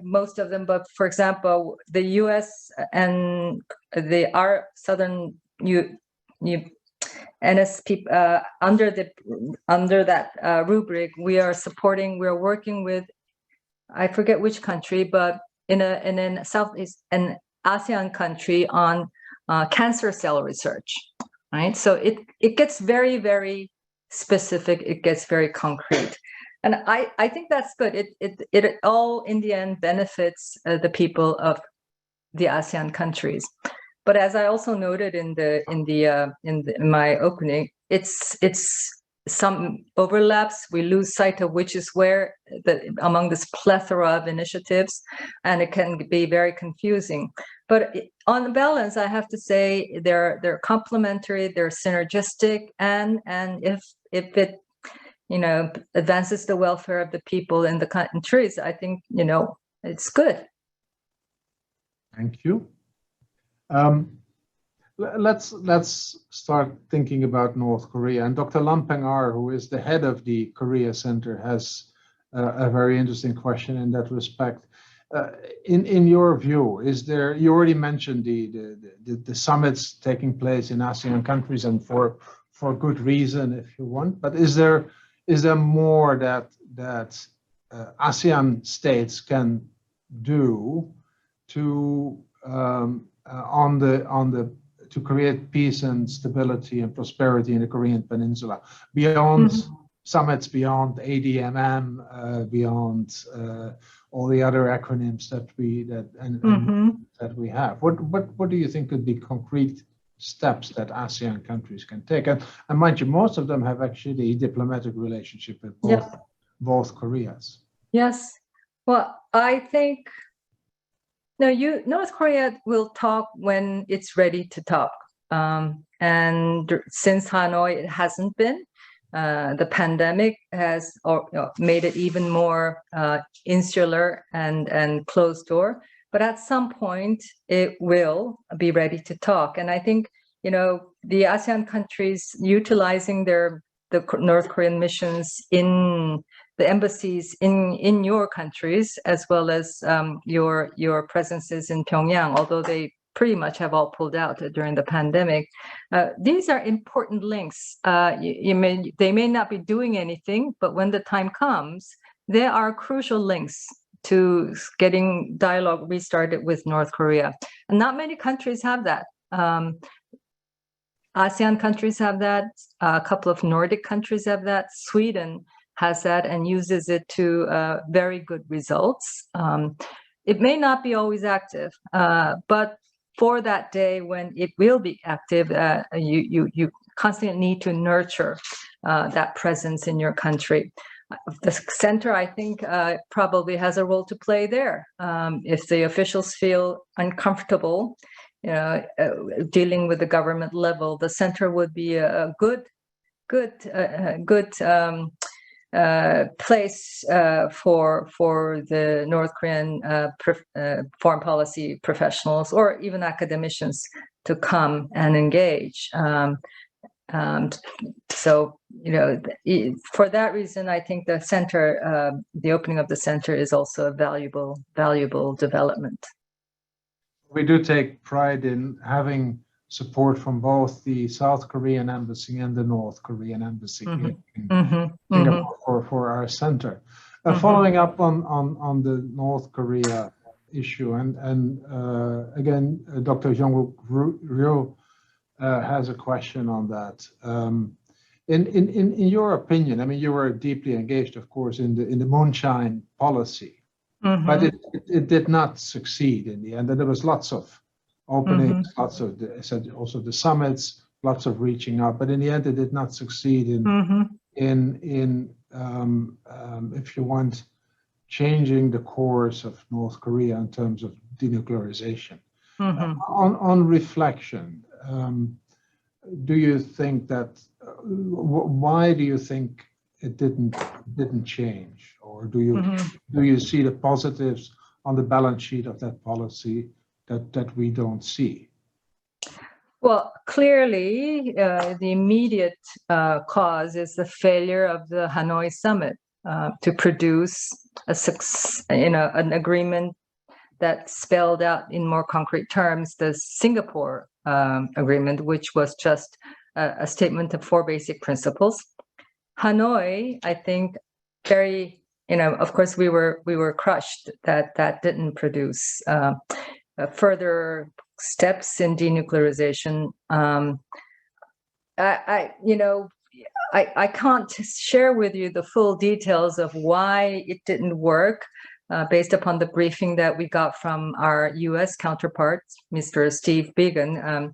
most of them, but for example, the U.S. and our Southern NSP under that rubric, we're working with, I forget which country, but in a Southeast an ASEAN country on cancer cell research, right? So it gets very, very specific. It gets very concrete, and I think that's good. It all in the end benefits the people of the ASEAN countries. But as I also noted in my opening, it's some overlaps. We lose sight of which is where among this plethora of initiatives, and it can be very confusing. But on balance, I have to say they're complementary, they're synergistic, and if it advances the welfare of the people in the countries, I think it's good. Thank you. Let's start thinking about North Korea. And Dr. Lam Peng-ar, who is the head of the Korea Center, has a very interesting question in that respect. In your view, you already mentioned the summits taking place in ASEAN countries, and for good reason, if you want. But is there more that ASEAN states can do to to create peace and stability and prosperity in the Korean Peninsula, beyond summits, beyond ADMM, beyond all the other acronyms that we have? What do you think could be concrete steps that ASEAN countries can take? And mind you, most of them have actually a diplomatic relationship with both Koreas. Yes. Well, I think North Korea will talk when it's ready to talk. And since Hanoi, it hasn't been. The pandemic has made it even more insular and closed door. But at some point, it will be ready to talk. And I think, the ASEAN countries utilizing the North Korean missions in the embassies in your countries, as well as your presences in Pyongyang, although they pretty much have all pulled out during the pandemic. These are important links. They may not be doing anything, but when the time comes, they are crucial links to getting dialogue restarted with North Korea. And not many countries have that. ASEAN countries have that. A couple of Nordic countries have that. Sweden has that and uses it to very good results. It may not be always active, but for that day when it will be active, you constantly need to nurture that presence in your country. The center, I think, probably has a role to play there. If the officials feel uncomfortable, dealing with the government level, the center would be a good place for the North Korean foreign policy professionals or even academicians to come and engage. So, for that reason, I think the center, the opening of the center is also a valuable development. We do take pride in having support from both the South Korean embassy and the North Korean embassy in Singapore for our center. Following up on the North Korea issue, and again, Dr. Kyung-wha has a question on that. In your opinion, I mean, you were deeply engaged, of course, in the moonshine policy, but it did not succeed in the end. And there was lots of openings, lots of also the summits, lots of reaching out, but in the end, it did not succeed in if you want, changing the course of North Korea in terms of denuclearization. On reflection, do you think that why do you think it didn't change, or do you see the positives on the balance sheet of that policy that we don't see? Well, clearly, the immediate cause is the failure of the Hanoi Summit to produce an agreement that spelled out in more concrete terms the Singapore agreement, which was just a statement of 4 basic principles. Hanoi, I think, of course, we were crushed that didn't produce further steps in denuclearization. I can't share with you the full details of why it didn't work, based upon the briefing that we got from our U.S. counterpart, Mr. Steve Biegun.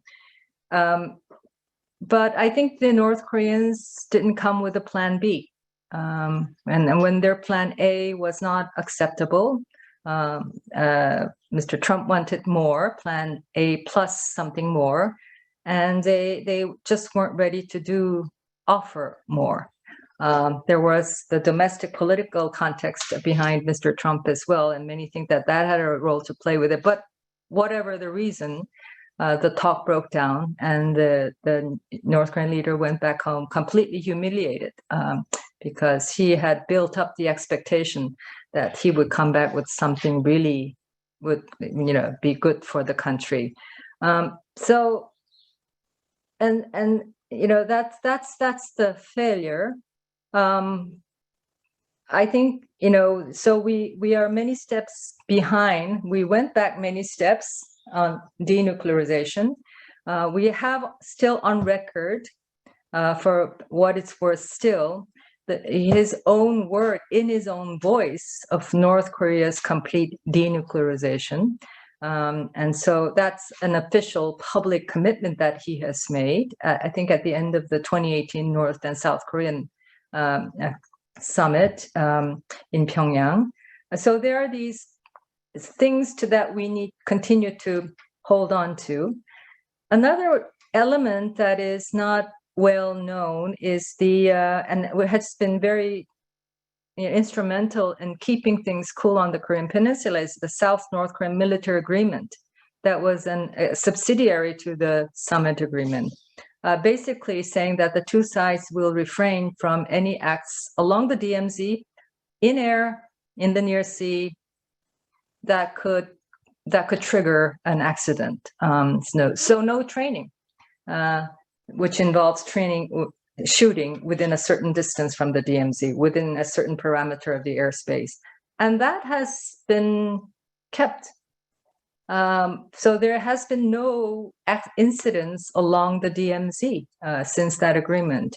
But I think the North Koreans didn't come with a plan B. And when their plan A was not acceptable, Mr. Trump wanted more, plan A plus something more, and they just weren't ready to offer more. There was the domestic political context behind Mr. Trump as well, and many think that had a role to play with it. But whatever the reason, the talk broke down, and the North Korean leader went back home completely humiliated, because he had built up the expectation that he would come back with something really would be good for the country. So that's the failure. I think so we are many steps behind. We went back many steps on denuclearization. We have still on record, for what it's worth, still his own word in his own voice of North Korea's complete denuclearization. And so that's an official public commitment that he has made, I think at the end of the 2018 North and South Korean summit in Pyongyang. So there are these things that we need continue to hold on to. Another element that is not well known is and has been very instrumental in keeping things cool on the Korean Peninsula is the South North Korean military agreement that was a subsidiary to the summit agreement, basically saying that the two sides will refrain from any acts along the DMZ, in air, in the near sea, that could trigger an accident. So no training, which involves shooting within a certain distance from the DMZ, within a certain parameter of the airspace. And that has been kept. So there has been no incidents along the DMZ since that agreement.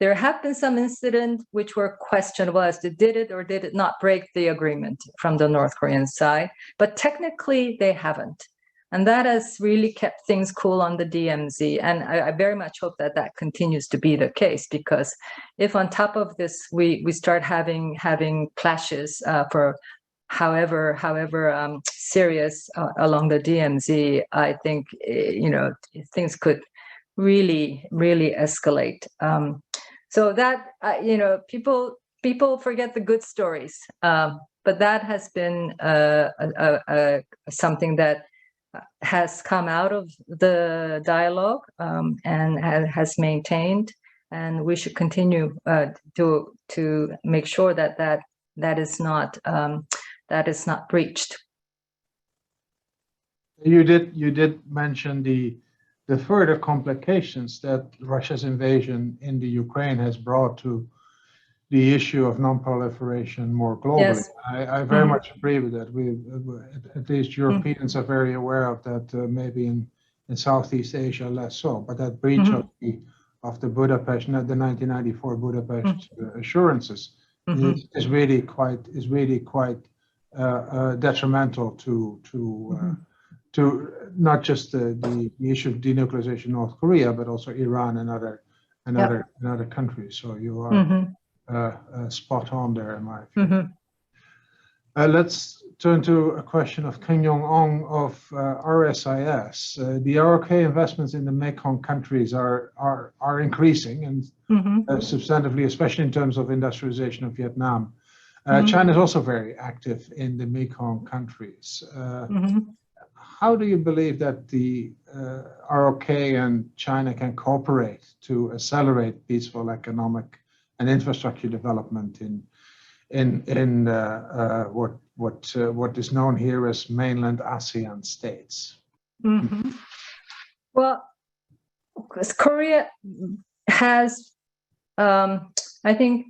There have been some incidents which were questionable as to did it or did it not break the agreement from the North Korean side, but technically they haven't. And that has really kept things cool on the DMZ. And I very much hope that continues to be the case, because if on top of this, we start having clashes for however serious along the DMZ, I think, things could really, really escalate. So that, people people forget the good stories, but that has been something that has come out of the dialogue and has maintained, and we should continue to make sure that is not breached. You did mention the further complications that Russia's invasion in the Ukraine has brought to the issue of non-proliferation more globally. Yes. I very much agree with that. We, at least Europeans, are very aware of that. Maybe in Southeast Asia less so. But that breach of the Budapest, the 1994 Budapest assurances, is really quite detrimental to not just the issue of denuclearization of North Korea, but also Iran and other countries. So you are spot on there, in my view. Let's turn to a question of Kyung-wha Kang of RSIS. The RoK investments in the Mekong countries are increasing and substantively, especially in terms of industrialization of Vietnam. China is also very active in the Mekong countries. How do you believe that the RoK and China can cooperate to accelerate peaceful economic and infrastructure development in what is known here as mainland ASEAN states? Well, Korea has, I think,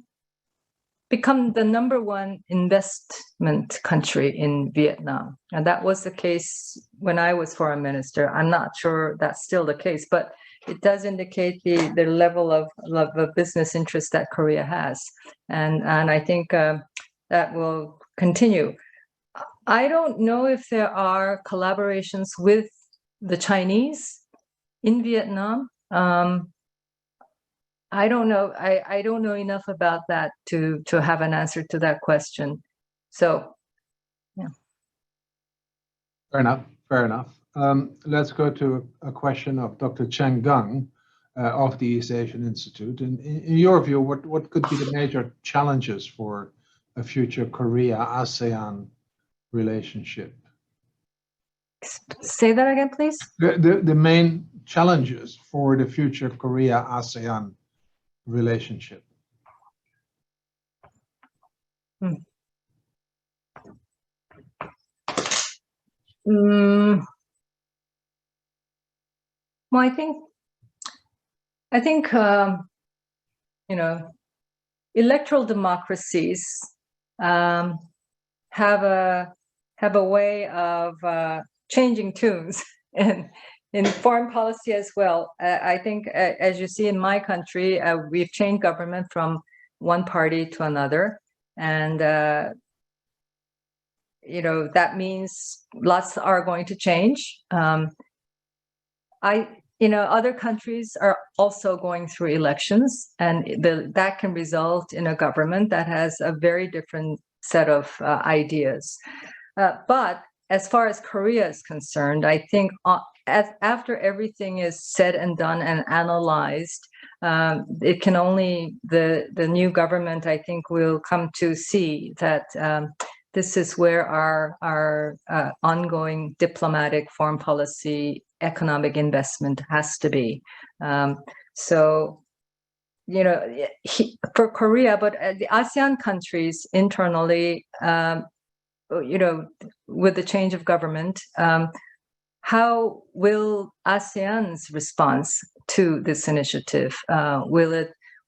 become the #1 investment country in Vietnam. And that was the case when I was foreign minister. I'm not sure that's still the case, but it does indicate the level of business interest that Korea has. And I think that will continue. I don't know if there are collaborations with the Chinese in Vietnam. I don't know. I don't know enough about that to have an answer to that question. So, yeah. Fair enough. Let's go to a question of Dr. Cheng Gung of the East Asian Institute. In your view, what could be the major challenges for a future Korea-ASEAN relationship? Say that again, please. The main challenges for the future Korea-ASEAN relationship. Well, I think electoral democracies have a way of changing tunes in foreign policy as well. I think, as you see in my country, we've changed government from one party to another, and that means lots are going to change. Other countries are also going through elections, and that can result in a government that has a very different set of ideas. But as far as Korea is concerned, I think after everything is said and done and analyzed, it can only, the new government, I think, will come to see that this is where our ongoing diplomatic, foreign policy, economic investment has to be. For Korea, but the ASEAN countries internally, with the change of government, how will ASEAN's response to this initiative?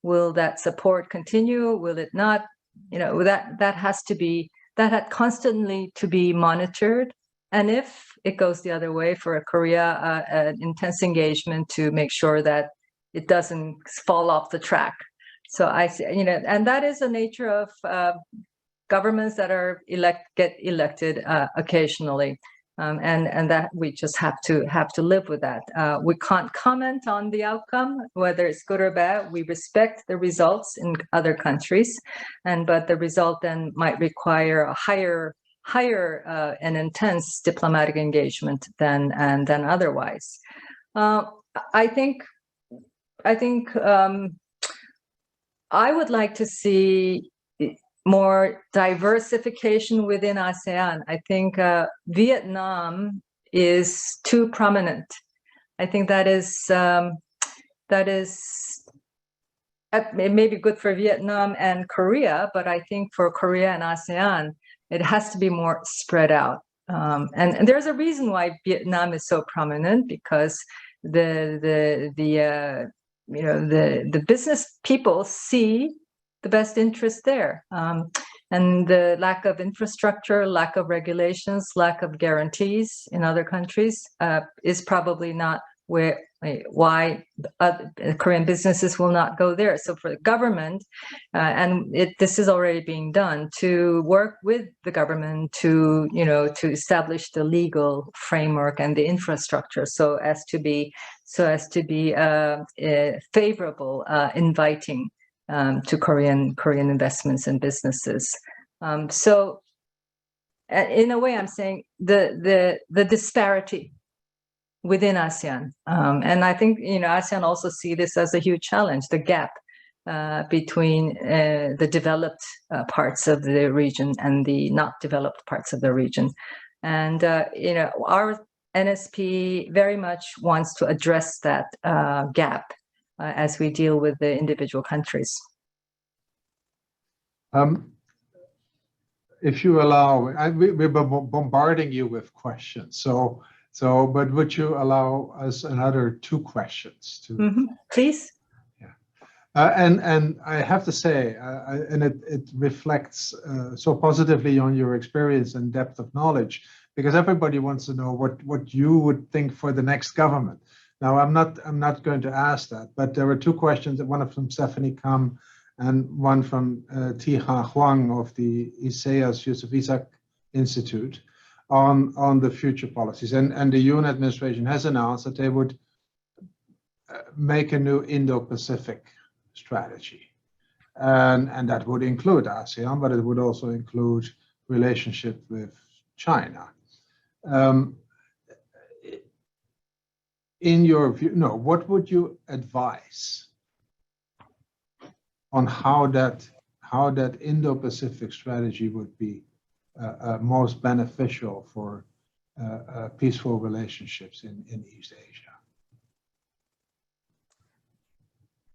Will that support continue? Will it not? That has to be, that had constantly to be monitored. And if it goes the other way for Korea, an intense engagement to make sure that it doesn't fall off the track. So I see, and that is the nature of governments that are get elected occasionally, and that we just have to live with that. We can't comment on the outcome, whether it's good or bad. We respect the results in other countries, but the result then might require a higher and intense diplomatic engagement than otherwise. I think I would like to see more diversification within ASEAN. I think Vietnam is too prominent. I think that is it may be good for Vietnam and Korea, but I think for Korea and ASEAN, it has to be more spread out. And there's a reason why Vietnam is so prominent, because the business people see the best interest there, and the lack of infrastructure, lack of regulations, lack of guarantees in other countries is probably not why Korean businesses will not go there. So for the government, this is already being done, to work with the government to establish the legal framework and the infrastructure so as to be favorable, inviting to Korean investments and businesses. So in a way, I'm saying the disparity within ASEAN, and I think ASEAN also see this as a huge challenge, the gap between the developed parts of the region and the not developed parts of the region. And our NSP very much wants to address that gap as we deal with the individual countries. If you allow, we're bombarding you with questions, but would you allow us another 2 questions? Please. Yeah, and I have to say, and it reflects so positively on your experience and depth of knowledge, because everybody wants to know what you would think for the next government. Now, I'm not going to ask that, but there were 2 questions, one from Stephanie Kam and one from Ti-ha Huang of the ISEAS Yusuf Isaac Institute on the future policies. And the UN administration has announced that they would make a new Indo-Pacific strategy. And that would include ASEAN, but it would also include relationship with China. In your view, what would you advise on how that Indo-Pacific strategy would be most beneficial for peaceful relationships in East Asia?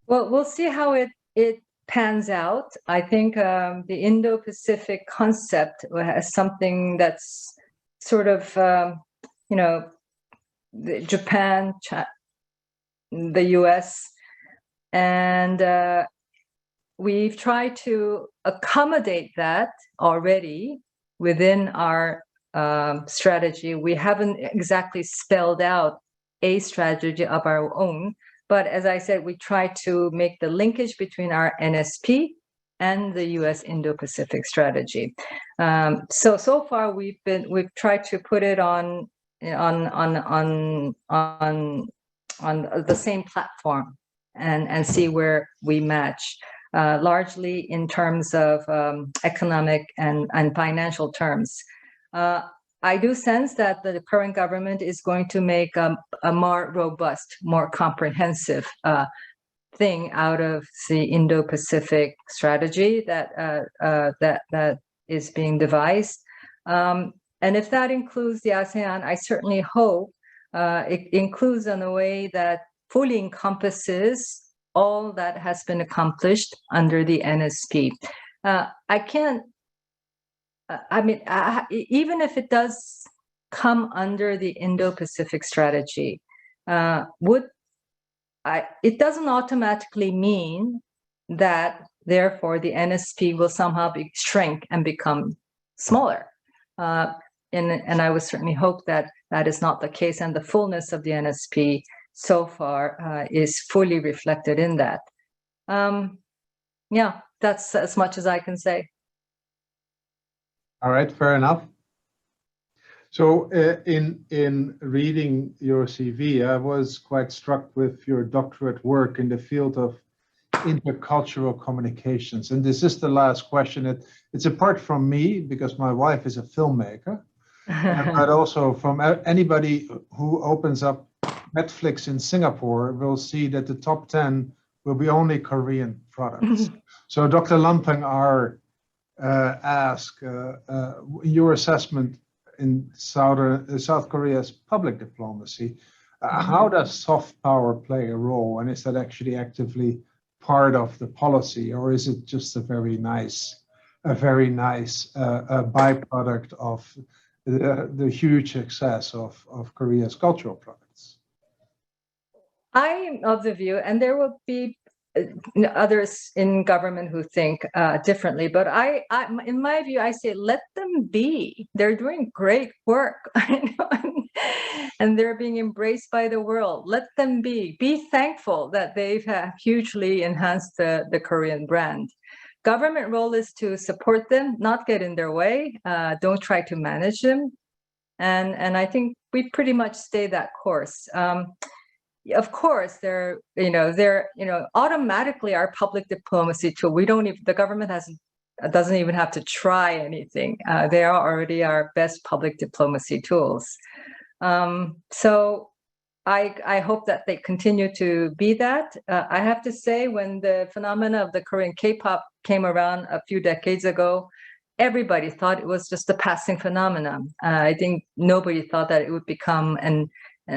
Well, we'll see how it pans out. I think the Indo-Pacific concept has something that's sort of, Japan, the US, and we've tried to accommodate that already within our strategy. We haven't exactly spelled out a strategy of our own, but as I said, we try to make the linkage between our NSP and the U.S. Indo-Pacific strategy. So far we've tried to put it on the same platform and see where we match. Largely in terms of economic and financial terms. I do sense that the current government is going to make a more robust, more comprehensive thing out of the Indo-Pacific strategy that is being devised. And if that includes the ASEAN, I certainly hope it includes in a way that fully encompasses all that has been accomplished under the NSP. Even if it does come under the Indo-Pacific strategy, it doesn't automatically mean that, therefore, the NSP will somehow shrink and become smaller. And I would certainly hope that that is not the case, and the fullness of the NSP so far is fully reflected in that. Yeah, that's as much as I can say. All right, fair enough. So in reading your CV, I was quite struck with your doctorate work in the field of intercultural communications. And this is the last question. It's apart from me, because my wife is a filmmaker, but also from anybody who opens up Netflix in Singapore will see that the top 10 will be only Korean products. So Dr. Lampang, our ask your assessment in South Korea's public diplomacy. How does soft power play a role, and is that actually actively part of the policy, or is it just a very nice byproduct of the huge success of Korea's cultural products? I am of the view, and there will be others in government who think differently, but in my view, I say let them be. They're doing great work, and they're being embraced by the world. Let them be. Be thankful that they've hugely enhanced the Korean brand. Government role is to support them, not get in their way. Don't try to manage them, and I think we pretty much stay that course. Of course, they're automatically our public diplomacy tool. We don't even, the government doesn't even have to try anything. They are already our best public diplomacy tools. So I hope that they continue to be that. I have to say, when the phenomena of the Korean K-pop came around a few decades ago, everybody thought it was just a passing phenomenon. I think nobody thought that it would become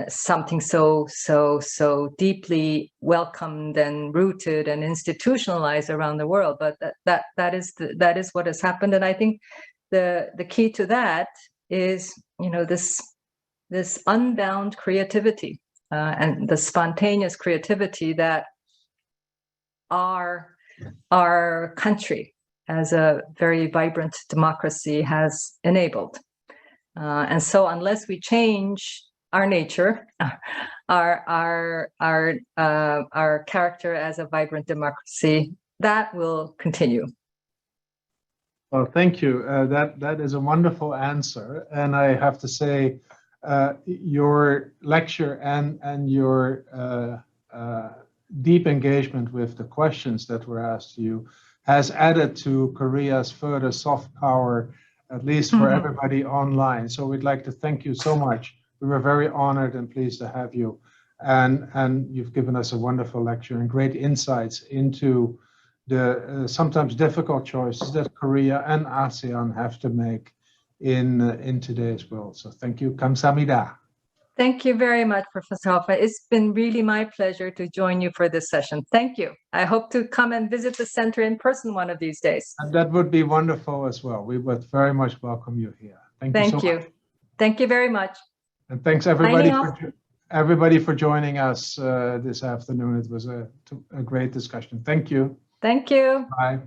something so deeply welcomed and rooted and institutionalized around the world. But that is what has happened, and I think the key to that is this unbound creativity and the spontaneous creativity that our country as a very vibrant democracy has enabled. And so unless we change our nature, our character as a vibrant democracy, that will continue. Well, thank you. That is a wonderful answer, and I have to say, your lecture and your deep engagement with the questions that were asked to you has added to Korea's further soft power, at least for everybody online. So we'd like to thank you so much. We were very honored and pleased to have you, and you've given us a wonderful lecture and great insights into the sometimes difficult choices that Korea and ASEAN have to make in today's world. So thank you. Kamsahamnida. Thank you very much, Professor Hoffman. It's been really my pleasure to join you for this session. Thank you. I hope to come and visit the center in person one of these days. And that would be wonderful as well. We would very much welcome you here. Thank you so much. Thank you very much. And thanks everybody for joining us this afternoon. It was a great discussion. Thank you. Thank you. Bye.